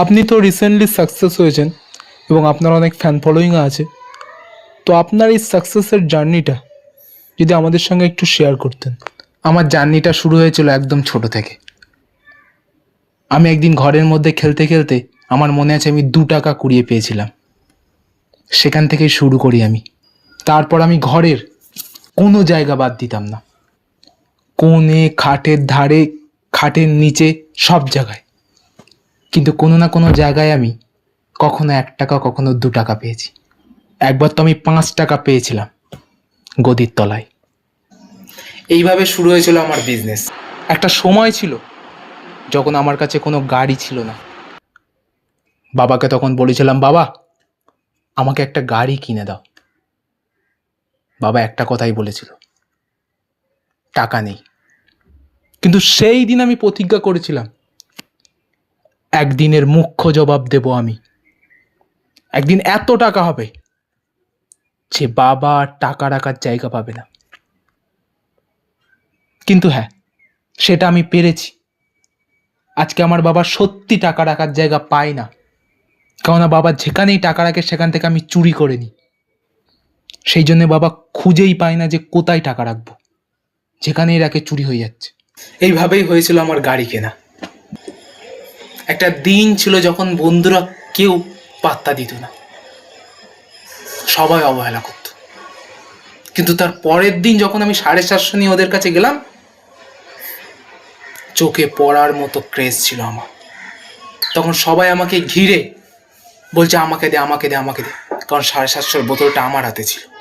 আপনি তো recently success হয়েছেন এবং আপনার অনেক ফ্যান ফলোয়িং আছে। তো আপনার এই সাকসেসের জার্নিটা যদি আমাদের সঙ্গে একটু শেয়ার করতেন। আমার জার্নিটা শুরু হয়েছিল একদম ছোট থেকে। আমি একদিন ঘরের মধ্যে খেলতে খেলতে আমার মনে আছে আমি 2 টাকা কুড়িয়ে পেয়েছিলাম। সেখান থেকেই শুরু করি আমি। তারপর আমি ঘরের কোনো জায়গা বাদ দিতাম না, কোণে, খাটের ধারে, খাটের নিচে, সব জায়গায়। কিন্তু কোনো না কোনো জায়গায় আমি কখনো 1 টাকা, কখনো 2 টাকা পেয়েছি। একবার তো আমি 5 টাকা পেয়েছিলাম গদির তলায়। এইভাবে শুরু হয়েছিল আমার বিজনেস। একটা সময় ছিল যখন আমার কাছে কোনো গাড়ি ছিল না। বাবাকে তখন বলেছিলাম, বাবা আমাকে একটা গাড়ি কিনে দাও। বাবা একটা কথাই বলেছিল, টাকা নেই। কিন্তু সেই দিন আমি প্রতিজ্ঞা করেছিলাম, একদিনের মুখ্য জবাব দেব আমি। একদিন এত টাকা হবে যে বাবা আর টাকা রাখার জায়গা পাবে না। কিন্তু হ্যাঁ, সেটা আমি পেরেছি। আজকে আমার বাবা সত্যি টাকা রাখার জায়গা পায় না, কেননা বাবা যেখানেই টাকা রাখে সেখান থেকে আমি চুরি করে নিই। সেই জন্য বাবা খুঁজেই পায় না যে কোথায় টাকা রাখবো, যেখানেই রাখে চুরি হয়ে যাচ্ছে। এইভাবেই হয়েছিল আমার গাড়ি কেনা। একটা দিন ছিল যখন বন্ধুরা কেউ পাত্তা দিত না, সবাই অবহেলা করত। কিন্তু তার পরের দিন যখন আমি 750 নিয়ে ওদের কাছে গেলাম, চোখে পড়ার মতো ক্রেজ ছিল আমার। তখন সবাই আমাকে ঘিরে বলছে, আমাকে দে, আমাকে দে, আমাকে দে, কারণ 750 বোতলটা আমার হাতে ছিল।